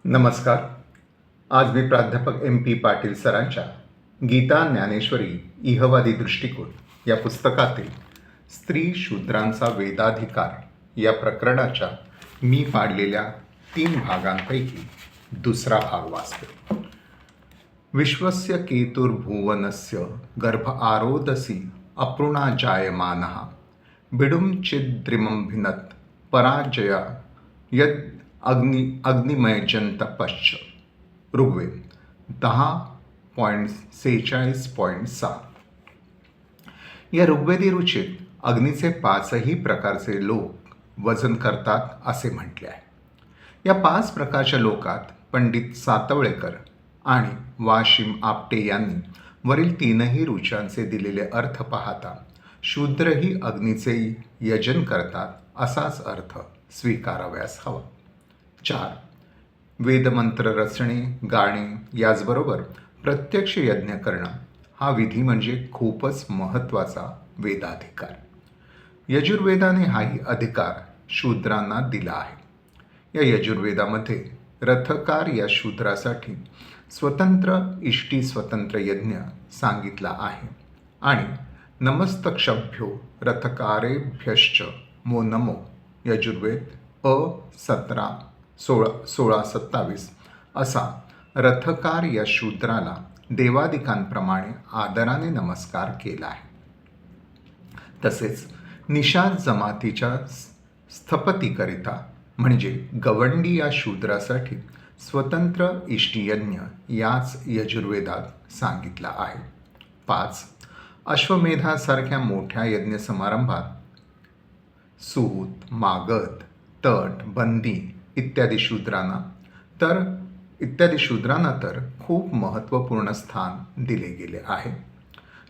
नमस्कार. आज मी प्राध्यापक MP पाटील सरांच्या गीता ज्ञानेश्वरी इहवादी दृष्टिकोन या पुस्तकातील स्त्री शूद्रांचा वेदाधिकार या प्रकरणाच्या मी पाडलेल्या 3 भागांपैकी दुसरा भाग वाचतो. विश्वस्य केतुर्भुवनस्य गर्भ आरोदसी अप्रुणा जायमानः बिडुम चिद्रिमंभिनत पराजया यद अग्निमयजंतपश्च. ऋग्वेद 10.46.6. या ऋग्वेदी रुचीत अग्नीचे 5ही प्रकारचे लोक वजन करतात असे म्हटले आहे. या 5 प्रकारच्या लोकात पंडित सातवळेकर आणि वाशिम आपटे यांनी वरील 3ही रुचांचे दिलेले अर्थ पाहता शूद्रही अग्नीचे यजन करतात असाच अर्थ स्वीकारावयास हवा. 4. वेदमंत्र रचणे, गाणे याचबरोबर प्रत्यक्ष यज्ञ करणं हा विधी म्हणजे खूपच महत्त्वाचा वेदाधिकार. यजुर्वेदाने हाही अधिकार शूद्रांना दिला आहे. या यजुर्वेदामध्ये रथकार या शूद्रासाठी स्वतंत्र इष्टी स्वतंत्र यज्ञ सांगितला आहे आणि नमस्तक्षभ्यो रथकारेभ्यश्च मो नमो यजुर्वेद 16:27 असा रथकार या शूद्राला देवादिकांप्रमाणे आदराने नमस्कार केला आहे. तसेच निषाद जमातीच्या स्थपतीकरिता म्हणजे गवंडी या शूद्रासाठी स्वतंत्र इष्टियज्ञ याच यजुर्वेदात सांगितला आहे. 5. अश्वमेधासारख्या मोठ्या यज्ञ समारंभात सूत, मागध, तट, बंदी इत्यादी शूद्रांना तर खूप महत्त्वपूर्ण स्थान दिले गेले आहे.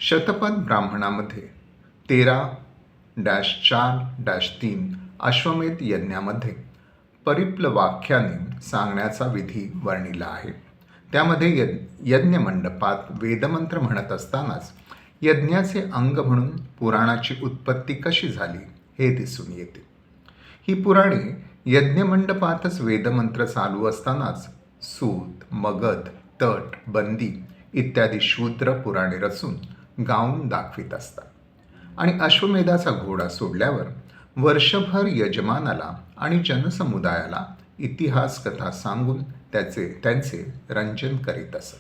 शतपथ ब्राह्मणामध्ये 13-4-3 अश्वमेध यज्ञामध्ये परिप्लवाख्याने सांगण्याचा विधी वर्णिला आहे. त्यामध्ये यज्ञ मंडपात वेदमंत्र म्हणत असतानाच यज्ञाचे अंग म्हणून पुराणाची उत्पत्ती कशी झाली हे दिसून येते. ही पुराणे यज्ञमंडपातच वेदमंत्र चालू असतानाच सूत, मगध, तट, बंदी इत्यादी शूद्र पुराणे रचून गाऊन दाखवित असतात आणि अश्वमेधाचा घोडा सोडल्यावर वर्षभर यजमानाला आणि जनसमुदायाला इतिहास कथा सांगून त्यांचे रंजन करीत असत.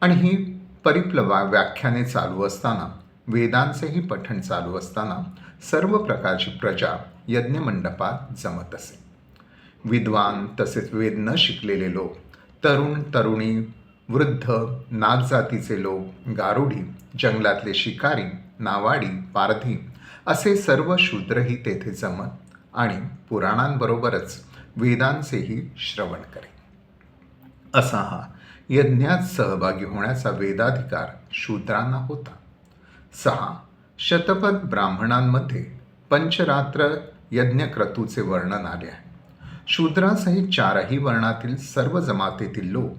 आणि ही परिप्लवा व्याख्याने चालू असताना, वेदांचेही पठण चालू असताना सर्व प्रकारची प्रजा यज्ञमंडपात जमत असे. विद्वान तसेच वेद न शिकलेले लोक, तरुण तरुणी, वृद्ध, नागजातीचे लोक, गारुडी, जंगलातले शिकारी, नावाडी, पारधी असे सर्व शूद्रही तेथे जमत आणि पुराणांबरोबरच वेदांचेही श्रवण करे. असा हा यज्ञात सहभागी होण्याचा वेदाधिकार शूद्रांना होता. 6. शतपथ ब्राह्मणांमध्ये पंचरात्र यज्ञक्रतूचे वर्णन आले आहे. शूद्रासहित 4ही वर्णातील सर्व जमातीतील लोक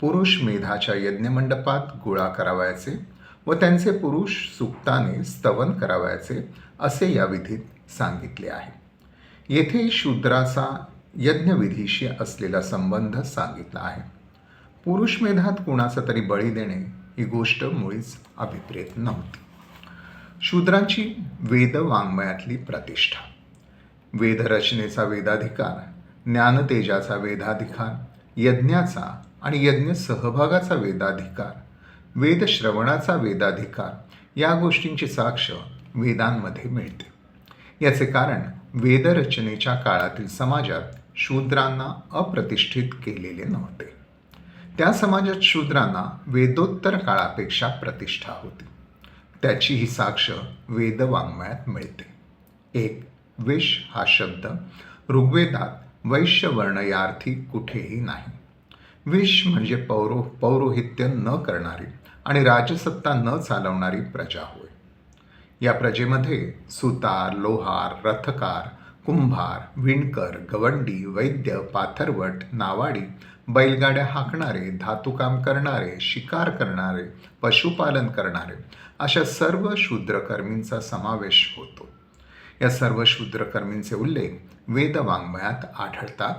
पुरुष मेधाच्या यज्ञमंडपात गोळा करावयाचे व त्यांचे पुरुष सूक्ताने स्तवन करावयाचे असे या विधीत सांगितले आहे. येथे शूद्राचा यज्ञविधीशी असलेला संबंध सांगितला आहे. पुरुष मेधात कुणाचा तरी बळी देणे ही गोष्ट मुळीच अभिप्रेत नव्हती. शूद्रांची वेदवाङ्मयातली प्रतिष्ठा, वेदरचनेचा वेदाधिकार, ज्ञानतेजाचा वेदाधिकार, यज्ञाचा आणि यज्ञ सहभागाचा वेदाधिकार, वेदश्रवणाचा वेदाधिकार या गोष्टींची साक्ष वेदांमध्ये मिळते. याचे कारण वेदरचनेच्या काळातील समाजात शूद्रांना अप्रतिष्ठित केलेले नव्हते. त्या समाजात शूद्रांना वेदोत्तर काळापेक्षा प्रतिष्ठा होती. त्याची ही साक्ष वेदवाङ्मयात मिळते. 1. विश हा शब्द ऋग्वेदात वैश्यवर्ण यार्थी कुठेही नाही. विश म्हणजे पौरोहित्य न करणारी आणि राजसत्ता न चालवणारी प्रजा होय. या प्रजेमध्ये सुतार, लोहार, रथकार, कुंभार, विणकर, गवंडी, वैद्य, पाथरवट, नावाडी, बैलगाड्या हाकणारे, धातुकाम करणारे, शिकार करणारे, पशुपालन करणारे अशा सर्व शूद्रकर्मींचा समावेश होतो. या सर्व शूद्रकर्मींचे उल्लेख वेदवाङ्मयात आढळतात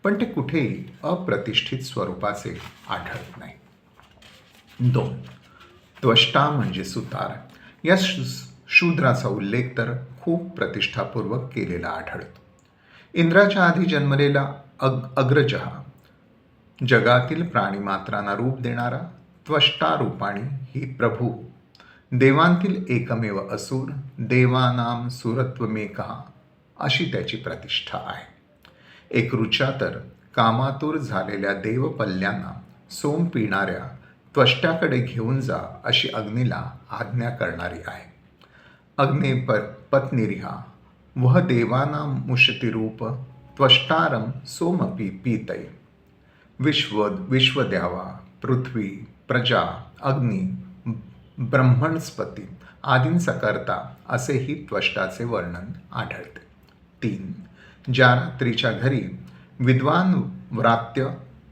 पण ते कुठेही अप्रतिष्ठित स्वरूपाचे आढळत नाही. 2. त्वष्टा म्हणजे सुतार. या शूद्राचा उल्लेख तर खूप प्रतिष्ठापूर्वक केलेला आढळतो. इंद्राच्या आधी जन्मलेला अग्रज हा जगातील प्राणीमात्रांना रूप देणारा त्वष्टा रूपाणी ही प्रभू, देवांतील एकमेव असुर, देवानाम सुरत्वमेकहा अशी त्याची प्रतिष्ठा आहे. एक ऋचा तर कामातूर झालेल्या देवपल्ल्यांना सोम पिणाऱ्या त्वष्ट्याकडे घेऊन जा अशी अग्नीला आज्ञा करणारी आहे. अग्ने पत्नीरिहा वह देवानां मुषतिरूप त्वष्टारम सोमपी पीतय. विश्वद्यावा, पृथ्वी, प्रजा, अग्नी, ब्रह्मणस्पती आदींचा करता असेही त्वष्टाचे वर्णन आढळते. 3. ज्या रात्रीच्या घरी विद्वान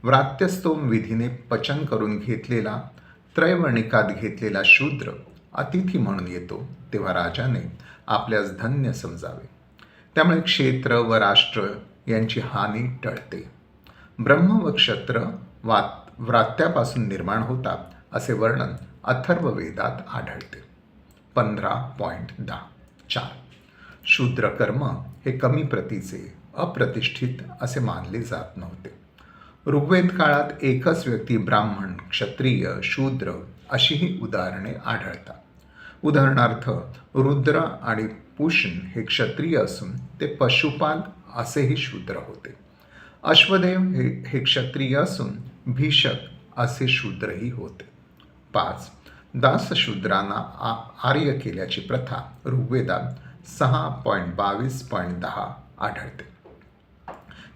व्रात्यस्तोम विधीने पचन करून घेतलेला, त्रैवर्णिकात घेतलेला शूद्र अतिथी म्हणून येतो, तेव्हा राजाने आपल्यास धन्य समजावे. त्यामुळे क्षेत्र व राष्ट्र यांची हानी टळते. ब्रह्म व क्षत्र व्रात्यापासून निर्माण होतात असे वर्णन अथर्ववेदात आढळते. 15.10. 4. शूद्र कर्म हे कमी प्रतीचे, अप्रतिष्ठित असे मानले जात नव्हते. ऋग्वेद काळात एकच व्यक्ती ब्राह्मण, क्षत्रिय, शूद्र अशीही उदाहरणे आढळतात. उदाहरणार्थ रुद्र आणि पुष्ण हे क्षत्रिय असून ते पशुपाल असेही शूद्र होते. अश्वदेव हे क्षत्रिय असून भीषक असे शूद्रही होते. 5. दासशूद्रांना आर्य केल्याची प्रथा ऋग्वेदात 6.22.10 आढळते.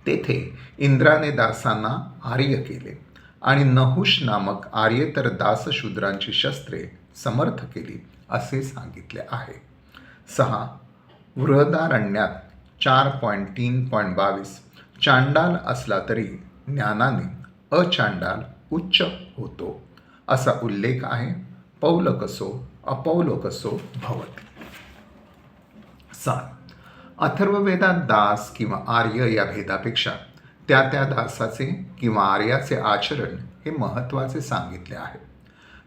तेथे इंद्राने दासांना आर्य केले आणि नहुष नामक आर्येतर दासशूद्रांची शस्त्रे समर्थ केली असे सांगितले आहे. 6. बृहदारण्यात 4.3.22 चांडाल असला तरी ज्ञानाने अचांडाल उच्च होतो असा उल्लेख आहे. पौलकसो अपौलकसो भवति. 7. अथर्ववेदात दास किंवा आर्य या भेदापेक्षा त्या दासाचे किंवा आर्याचे आचरण हे महत्त्वाचे सांगितले आहे.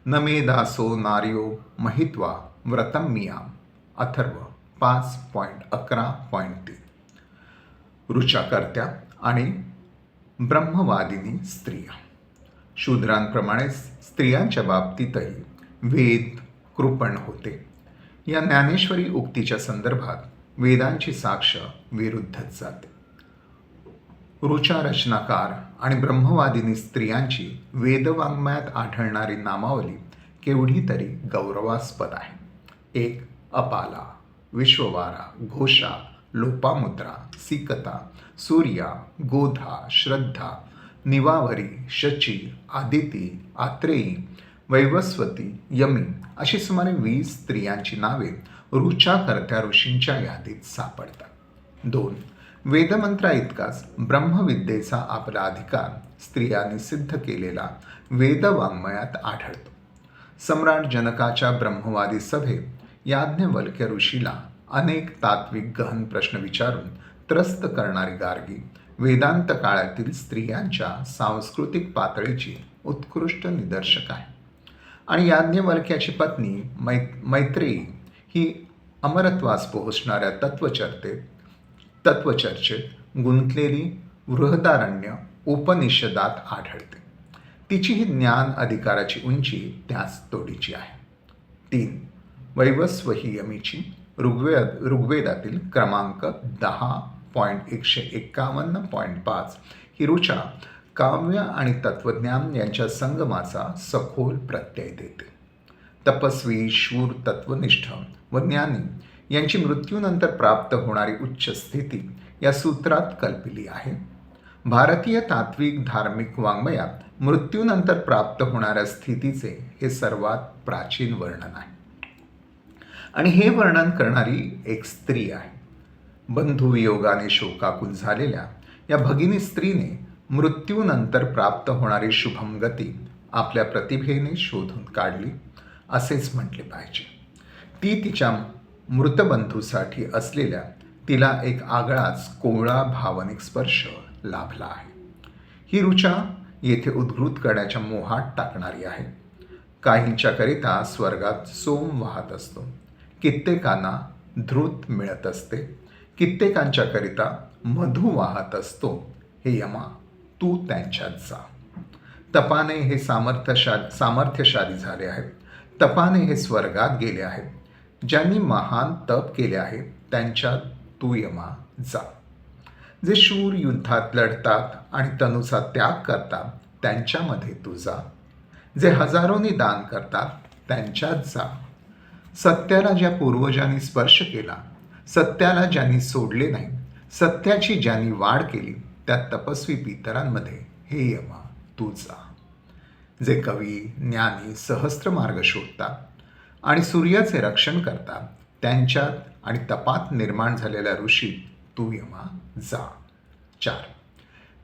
न मे दासो नार्यो महित्वा व्रतम मियाम. अथर्व 5.11.3. ऋचाकर्त्या आणि ब्रह्मवादिनी स्त्रिया. शूद्रांप्रमाणेच स्त्रियांच्या बाबतीतही वेद कृपण होते. या ज्ञानेश्वरी उक्तीच्या संदर्भात वेदांची साक्ष विरुद्धच जाते. ऋचा रचनाकार आणि ब्रह्मवादिनी स्त्रियांची वेदवाङ्मयात आढळणारी नामावली केवढी तरी गौरवास्पद आहे. 1. अपाला, विश्ववारा, घोषा, लोपामुद्रा, सिकता, सूर्या, गोधा, श्रद्धा, निवावरी, शची, आदिती, आत्रेयी, वैवस्वती, यमी अशी सुमारे 20 स्त्रियांची नावे ऋचाकर्त्या ऋषींच्या यादीत सापडतात. 2. वेदमंत्रा इतकाच ब्रह्मविद्येचा आपला अधिकार स्त्रियांनी सिद्ध केलेला वेदवाङ्मयात आढळतो. सम्राट जनकाच्या ब्रह्मवादी सभेत याज्ञवल्क्य ऋषीला अनेक तात्विक गहन प्रश्न विचारून त्रस्त करणारी गार्गी वेदांत काळातील स्त्रियांच्या सांस्कृतिक पातळीची उत्कृष्ट निदर्शक आहे. आणि याज्ञवल्क्याची पत्नी मैत्रेयी ही अमरत्वास पोहोचणाऱ्या तत्वचर्चेत गुंतलेली बृहदारण्य उपनिषदात आढळते. तिची ही ज्ञान अधिकाराची उंची त्याच तोडीची आहे. 3. वैवस्वही यमीची ऋग्वेदातील क्रमांक 10.151.5 ही ऋचा काव्य आणि तत्वज्ञान यांच्या संगमाचा सखोल प्रत्यय देते. तपस्वी, शूर, तत्वनिष्ठ व ज्ञानी यांची मृत्यूनंतर प्राप्त होणारी उच्च स्थिती या सूत्रात कल्पिली आहे. भारतीय तात्विक धार्मिक वाङ्मयात मृत्यूनंतर प्राप्त होणाऱ्या स्थितीचे हे सर्वात प्राचीन वर्णन आहे. आणि हे वर्णन करणारी एक स्त्री आहे. बंधुवियोगाने शोकाकुल झालेल्या या भगिनी स्त्रीने मृत्यूनंतर प्राप्त होणारी शुभम गती आपल्या प्रतिभेने शोधून काढली असेच म्हटले पाहिजे. ती तिच्या मृतबंधूसाठी असलेल्या तिला एक आगळाच कोवळा भावनिक स्पर्श लाभला आहे. ही ऋचा येथे उद्घृत करण्याच्या मोहात टाकणारी आहे. काहींच्याकरिता स्वर्गात सोम वाहत असतो, कित्येकांना धृत मिळत असते, कित्येकांच्याकरिता मधु वाहत असतो. हे यमा, तू त्यांच्यात जा. तपाने हे सामर्थ्यशाली झाले आहेत. तपाने हे स्वर्गात गेले आहेत. ज्यांनी महान तप केले आहे त्यांच्यात तू यमा जा. जे शूर युद्धात लढतात आणि तनुचा त्याग करतात त्यांच्यामध्ये तू जा. जे हजारोनी दान करतात त्यांच्यात जा. सत्याला ज्या पूर्वजांनी स्पर्श केला, सत्याला ज्यांनी सोडले नाही, सत्याची ज्यांनी वाढ केली, त्या तपस्वी पितरांमध्ये हे यमा तू जा. जे कवी ज्ञानी सहस्त्र मार्ग शोधतात आणि सूर्याचे रक्षण करतात त्यांच्यात आणि तपात निर्माण झालेल्या ऋषी तू यमा जा. 4.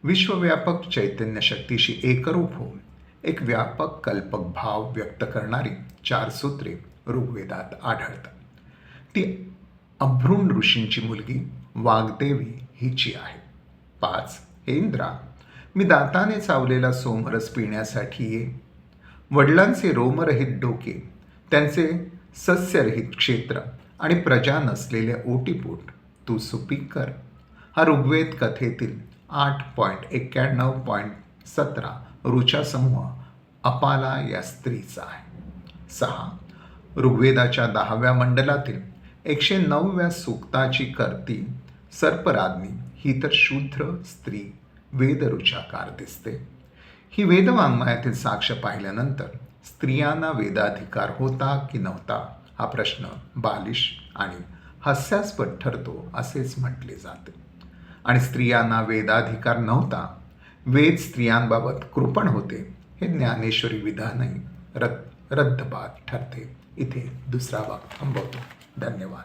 विश्वव्यापक चैतन्य शक्तीशी एकरूप होऊन एक व्यापक कल्पक भाव व्यक्त करणारी 4 सूत्रे ऋग्वेदात आढळतात. ती अभ्रूण ऋषींची मुलगी वाग्देवी हिची आहे. 5. हे इंद्रा, मी दाताने चावलेला सोमरस पिण्यासाठी ये. वडिलांचे रोमरहित डोके, त्यांचे सस्यरहित क्षेत्र आणि प्रजा नसलेले ओटीपोट तू सुपीक कर. हा ऋग्वेद कथेतील 8.91.17 ऋचा समूह अपाला या स्त्रीचा आहे. 6. ऋग्वेदाच्या 10व्या मंडलातील 109व्या सूक्ताची कर्ती सर्पराज्ञी ही तर शूद्र स्त्री वेदऋचाकार दिसते. ही वेदवाङ्मयातील साक्ष पाहिल्यानंतर स्त्रियांना वेदाधिकार होता की नव्हता हा प्रश्न बालिश आणि हास्यास्पद ठरतो असेच म्हटले जाते. आणि स्त्रियांना वेदाधिकार नव्हता, वेद स्त्रियांबाबत कृपण होते, हे ज्ञानेश्वरी विधानही रद्दबाद ठरते. इथे दुसरा भाग थांबवतो. धन्यवाद.